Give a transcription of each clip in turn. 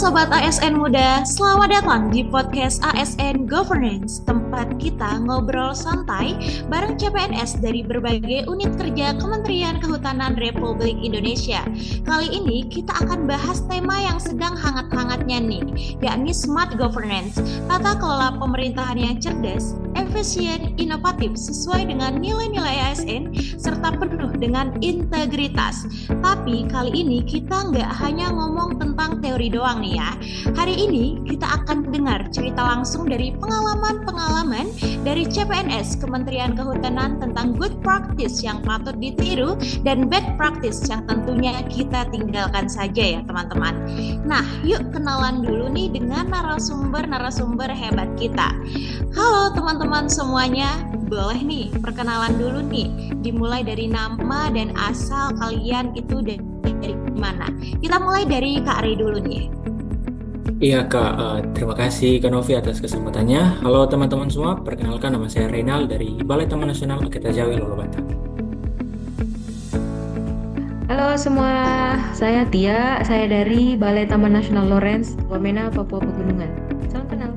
Sobat ASN Muda, selamat datang di podcast ASN Governance, tempat kita ngobrol santai bareng CPNS dari berbagai unit kerja Kementerian Kehutanan Republik Indonesia. Kali ini kita akan bahas tema yang sedang hangat-hangatnya nih, yakni Smart Governance, tata kelola pemerintahan yang cerdas, efisien, inovatif, sesuai dengan nilai-nilai ASN, serta penuh dengan integritas. Tapi kali ini kita nggak hanya ngomong tentang teori doang nih ya. Hari ini kita akan dengar cerita langsung dari pengalaman-pengalaman dari CPNS Kementerian Kehutanan tentang good practice yang patut ditiru dan bad practice yang tentunya kita tinggalkan saja ya teman-teman. Nah, yuk kenalan dulu nih dengan narasumber hebat kita. Halo teman-teman semuanya, boleh nih perkenalan dulu nih, dimulai dari nama dan asal kalian itu dari mana. Kita mulai dari Kak Rey dulu nih. Iya Kak, terima kasih Kak Novi atas kesempatannya. Halo teman-teman semua, perkenalkan nama saya Reynal dari Balai Taman Nasional Aketa Jawi Lolobata. Halo semua, saya Tia, saya dari Balai Taman Nasional Lawrence, Wamena, Papua Pegunungan. Salam kenal.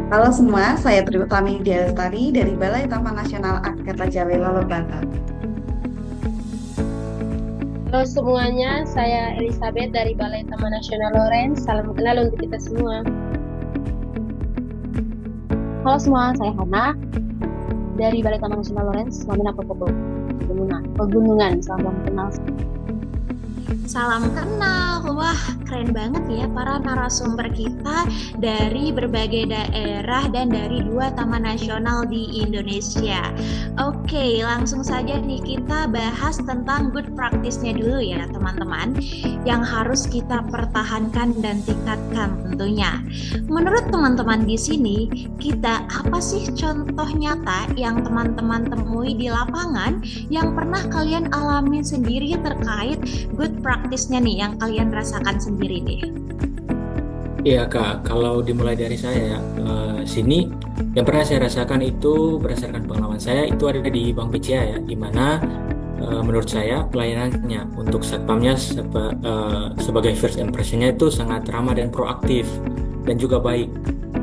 Halo semua, saya Tri Utami Diastari dari Balai Taman Nasional Aketa Jawi Lolobata. Halo semuanya, saya Elizabeth dari Balai Taman Nasional Lawrence. Salam kenal untuk kita semua. Halo semua, saya Hana dari Balai Taman Nasional Lawrence, Wamena Papua Pegunungan. Salam kenal. Salam kenal, wah keren banget ya para narasumber kita dari berbagai daerah dan dari 2 taman nasional di Indonesia. Oke, langsung saja nih kita bahas tentang good practice-nya dulu ya teman-teman, yang harus kita pertahankan dan tingkatkan tentunya. Menurut teman-teman di sini, kita apa sih contoh nyata yang teman-teman temui di lapangan yang pernah kalian alami sendiri terkait good practice-nya nih yang kalian rasakan sendiri nih? Iya Kak, kalau dimulai dari saya ya, sini yang pernah saya rasakan itu berdasarkan pengalaman saya itu ada di Bank BCA ya, di mana menurut saya pelayanannya untuk satpamnya sebagai first impression-nya itu sangat ramah dan proaktif dan juga baik,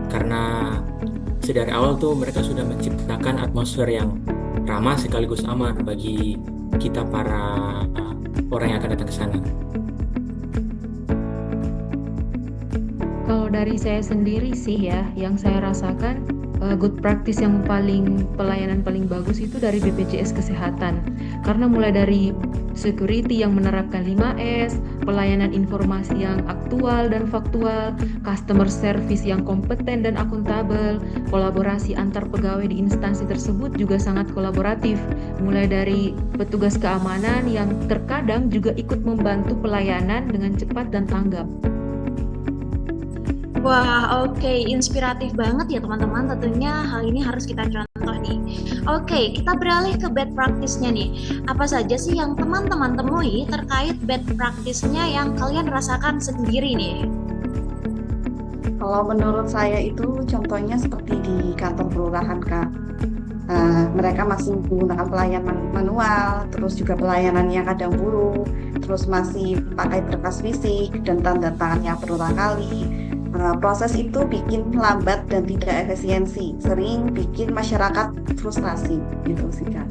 karena sedari awal tuh mereka sudah menciptakan atmosfer yang ramah sekaligus aman bagi kita para orang yang akan datang ke sana. Kalau dari saya sendiri sih ya, yang saya rasakan good practice yang pelayanan paling bagus itu dari BPJS Kesehatan. Karena mulai dari security yang menerapkan 5S, pelayanan informasi yang aktual dan faktual, customer service yang kompeten dan akuntabel, kolaborasi antar pegawai di instansi tersebut juga sangat kolaboratif. Mulai dari petugas keamanan yang terkadang juga ikut membantu pelayanan dengan cepat dan tanggap. Wah, oke, inspiratif banget ya teman-teman. Tentunya hal ini harus kita contoh nih. Oke, kita beralih ke bad practice-nya nih. Apa saja sih yang teman-teman temui terkait bad practice-nya yang kalian rasakan sendiri nih? Kalau menurut saya itu contohnya seperti di kantor kelurahan Kak. Mereka masih menggunakan pelayanan manual, terus juga pelayanannya kadang buruk, terus masih pakai berkas fisik dan tanda tangannya berulang kali. Proses itu bikin lambat dan tidak efisiensi, sering bikin masyarakat frustrasi gitu sih Kak.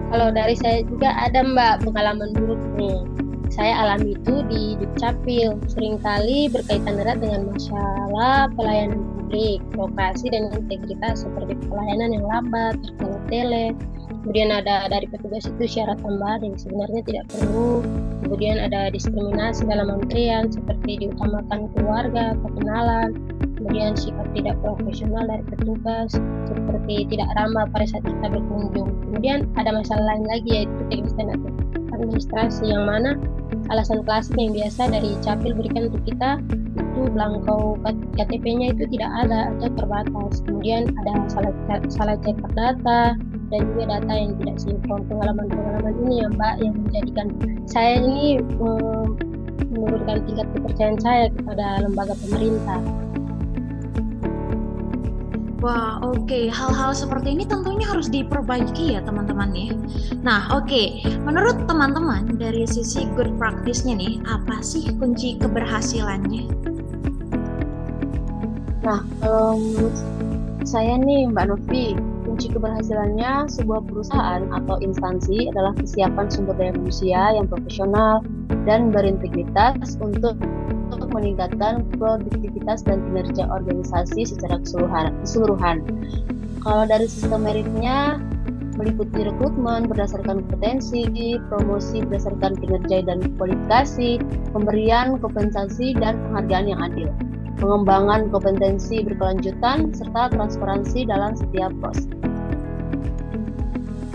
Kalau dari saya juga ada Mbak pengalaman buruk nih. Saya alami itu di Dukcapil, seringkali berkaitan erat dengan masalah pelayanan publik, lokasi dan integritas seperti pelayanan yang lambat, bertele-tele. Kemudian ada dari petugas itu syarat tambahan yang sebenarnya tidak perlu. Kemudian ada diskriminasi dalam antrian seperti diutamakan keluarga, perkenalan. Kemudian sikap tidak profesional dari petugas seperti tidak ramah pada saat kita berkunjung. Kemudian ada masalah lain lagi yaitu teknis dan administrasi, yang mana alasan klasik yang biasa dari Capil berikan untuk kita itu belangko KTP-nya itu tidak ada atau terbatas. Kemudian ada salah cetak data dan juga data yang tidak sinkron. Pengalaman ini ya Mbak yang menjadikan saya ini menurunkan tingkat kepercayaan saya kepada lembaga pemerintah. Wah, oke. Hal-hal seperti ini tentunya harus diperbaiki ya teman-teman ya. Nah, oke. Menurut teman-teman dari sisi good practice-nya nih, apa sih kunci keberhasilannya? Nah, kalau menurut saya nih Mbak Novi, kunci keberhasilannya sebuah perusahaan atau instansi adalah kesiapan sumber daya manusia yang profesional dan berintegritas untuk meningkatkan produktivitas dan kinerja organisasi secara keseluruhan. Kalau dari sistem meritnya meliputi rekrutmen berdasarkan kompetensi, promosi berdasarkan kinerja dan kualifikasi, pemberian kompensasi dan penghargaan yang adil, pengembangan kompetensi berkelanjutan, serta transparansi dalam setiap proses.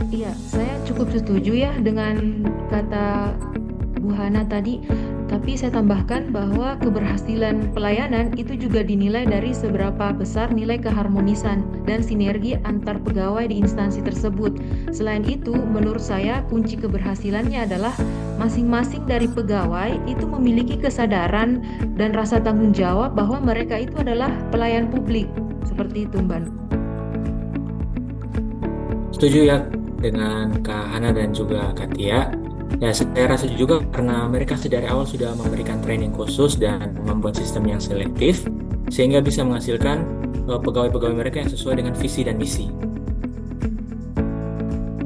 Iya, saya cukup setuju ya dengan kata Bu Hana tadi, tapi saya tambahkan bahwa keberhasilan pelayanan itu juga dinilai dari seberapa besar nilai keharmonisan dan sinergi antar pegawai di instansi tersebut. Selain itu, menurut saya kunci keberhasilannya adalah masing-masing dari pegawai itu memiliki kesadaran dan rasa tanggung jawab bahwa mereka itu adalah pelayan publik. Seperti itu, Mbak. Setuju ya dengan Kak Hana dan juga Kak Tia. Ya, saya rasa juga karena mereka dari awal sudah memberikan training khusus dan membuat sistem yang selektif, sehingga bisa menghasilkan pegawai-pegawai mereka yang sesuai dengan visi dan misi.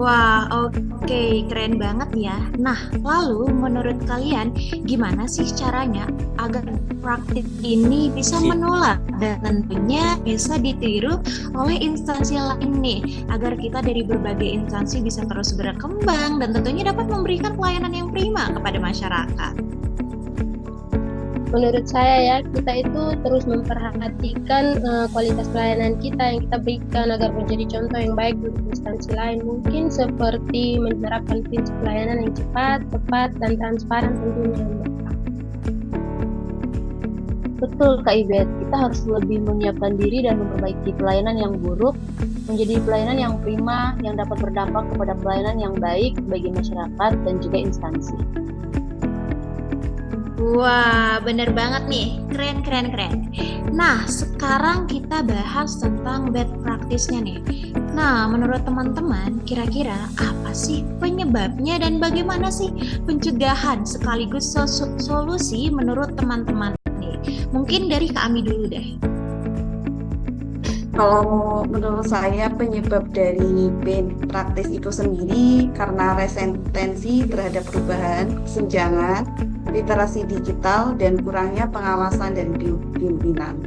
Wah, oke, keren banget ya. Nah, lalu menurut kalian gimana sih caranya agar praktik ini bisa menular dan tentunya bisa ditiru oleh instansi lain nih, agar kita dari berbagai instansi bisa terus berkembang dan tentunya dapat memberikan pelayanan yang prima kepada masyarakat. Menurut saya ya, kita itu terus memperhatikan kualitas pelayanan kita yang kita berikan agar menjadi contoh yang baik untuk instansi lain. Mungkin seperti menerapkan prinsip pelayanan yang cepat, tepat, dan transparan tentunya. Betul Kak Ibet, kita harus lebih menyiapkan diri dan memperbaiki pelayanan yang buruk menjadi pelayanan yang prima yang dapat berdampak kepada pelayanan yang baik bagi masyarakat dan juga instansi. Wah, bener banget nih. Keren. Nah, sekarang kita bahas tentang bad practice-nya nih. Nah, menurut teman-teman, kira-kira apa sih penyebabnya dan bagaimana sih pencegahan sekaligus solusi menurut teman-teman nih? Mungkin dari Kak Ami dulu deh. Kalau menurut saya penyebab dari bad practice itu sendiri karena resistensi terhadap perubahan, kesenjangan, literasi digital, dan kurangnya pengawasan dari pimpinan.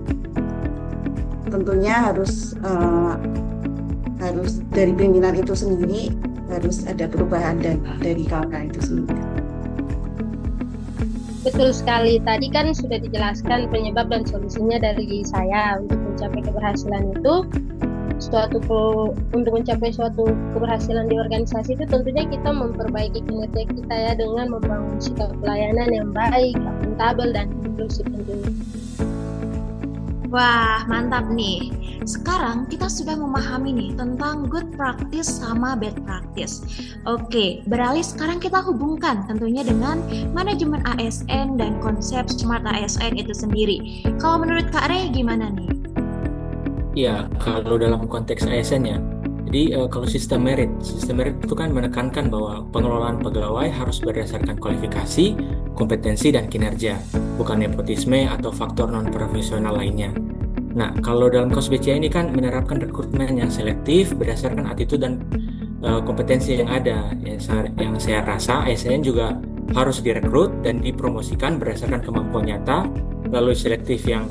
Tentunya harus dari pimpinan itu sendiri harus ada perubahan dan dari kawan-kawan itu sendiri. Betul sekali. Tadi kan sudah dijelaskan penyebab dan solusinya dari saya. Untuk mencapai keberhasilan itu, untuk mencapai suatu keberhasilan di organisasi itu tentunya kita memperbaiki kinerja kita ya dengan membangun sikap pelayanan yang baik, akuntabel, dan inklusif tentunya. Wah, mantap nih. Sekarang kita sudah memahami nih tentang good practice sama bad practice. Oke, beralih sekarang kita hubungkan tentunya dengan manajemen ASN dan konsep Smart ASN itu sendiri. Kalau menurut Kak Rey gimana nih? Ya, kalau dalam konteks ASN ya, jadi kalau sistem merit itu kan menekankan bahwa pengelolaan pegawai harus berdasarkan kualifikasi, kompetensi, dan kinerja, bukan nepotisme atau faktor non-profesional lainnya. Nah, kalau dalam KOS BCA ini kan menerapkan rekrutmen yang selektif berdasarkan attitude dan kompetensi yang ada. Yang saya rasa ASN juga harus direkrut dan dipromosikan berdasarkan kemampuan nyata, lalu selektif yang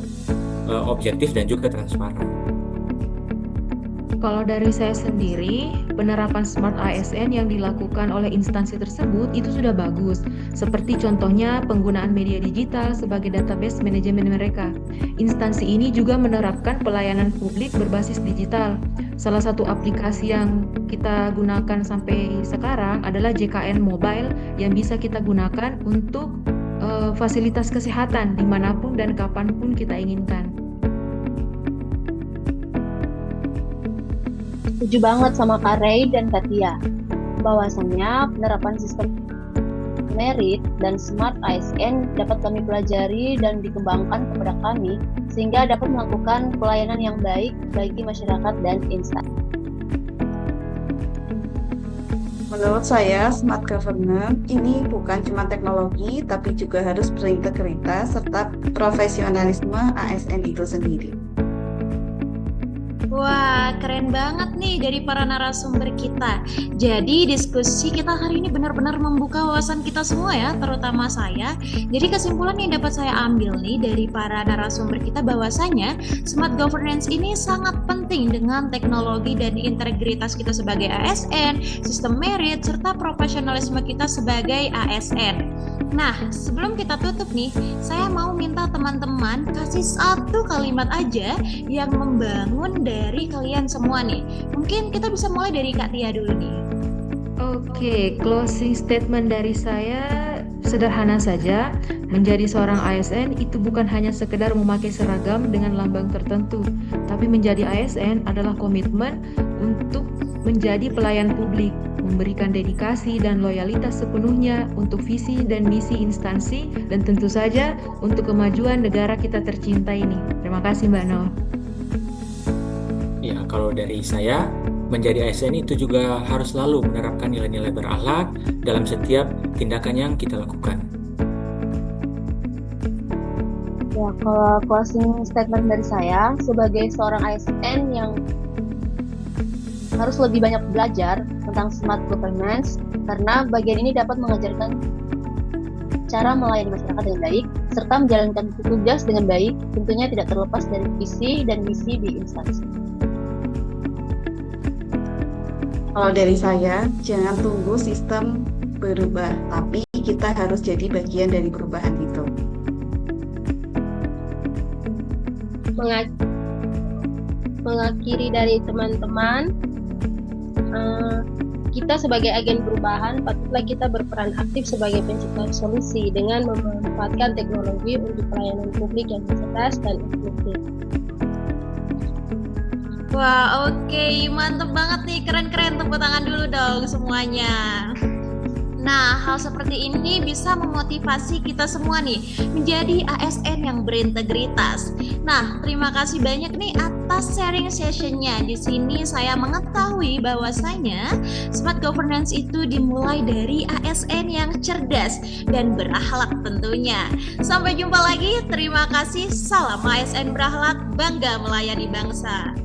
objektif dan juga transparan. Kalau dari saya sendiri, penerapan Smart ASN yang dilakukan oleh instansi tersebut itu sudah bagus. Seperti contohnya penggunaan media digital sebagai database manajemen mereka. Instansi ini juga menerapkan pelayanan publik berbasis digital. Salah satu aplikasi yang kita gunakan sampai sekarang adalah JKN Mobile yang bisa kita gunakan untuk fasilitas kesehatan dimanapun dan kapanpun kita inginkan. Setuju banget sama Kak Rey dan Kak Tia, bahwasannya penerapan sistem Merit, dan Smart ASN dapat kami pelajari dan dikembangkan kepada kami sehingga dapat melakukan pelayanan yang baik bagi masyarakat dan instansi. Menurut saya, smart governance ini bukan cuma teknologi, tapi juga harus berintegritas serta profesionalisme ASN itu sendiri. Wah, keren banget nih dari para narasumber kita. Jadi diskusi kita hari ini benar-benar membuka wawasan kita semua ya, terutama saya. Jadi kesimpulan yang dapat saya ambil nih dari para narasumber kita bahwasanya smart governance ini sangat penting dengan teknologi dan integritas kita sebagai ASN, sistem merit, serta profesionalisme kita sebagai ASN. Nah, sebelum kita tutup nih, saya mau minta teman-teman kasih satu kalimat aja yang membangun dari kalian semua nih. Mungkin kita bisa mulai dari Kak Tia dulu nih. Oke, closing statement dari saya sederhana saja. Menjadi seorang ASN itu bukan hanya sekedar memakai seragam dengan lambang tertentu, tapi menjadi ASN adalah komitmen untuk menjadi pelayan publik, memberikan dedikasi dan loyalitas sepenuhnya untuk visi dan misi instansi, dan tentu saja untuk kemajuan negara kita tercinta ini. Terima kasih Mbak Nol. Ya, kalau dari saya, menjadi ASN itu juga harus selalu menerapkan nilai-nilai berakhlak dalam setiap tindakan yang kita lakukan. Ya, kalau closing statement dari saya, sebagai seorang ASN yang harus lebih banyak belajar tentang smart governance, karena bagian ini dapat mengajarkan cara melayani masyarakat dengan baik, serta menjalankan tugas dengan baik, tentunya tidak terlepas dari visi dan misi di instansi. Kalau dari saya, jangan tunggu sistem berubah, tapi kita harus jadi bagian dari perubahan itu. Mengakhiri dari teman-teman, kita sebagai agen perubahan patutlah kita berperan aktif sebagai pencipta solusi dengan memanfaatkan teknologi untuk pelayanan publik yang cerdas dan inklusif. Wah, oke, mantep banget nih, keren-keren, tepuk tangan dulu dong semuanya. Nah, hal seperti ini bisa memotivasi kita semua nih menjadi ASN yang berintegritas. Nah, terima kasih banyak nih atas sharing sessionnya. Di sini saya mengetahui bahwasanya smart governance itu dimulai dari ASN yang cerdas dan berakhlak tentunya. Sampai jumpa lagi. Terima kasih. Salam ASN berakhlak, bangga melayani bangsa.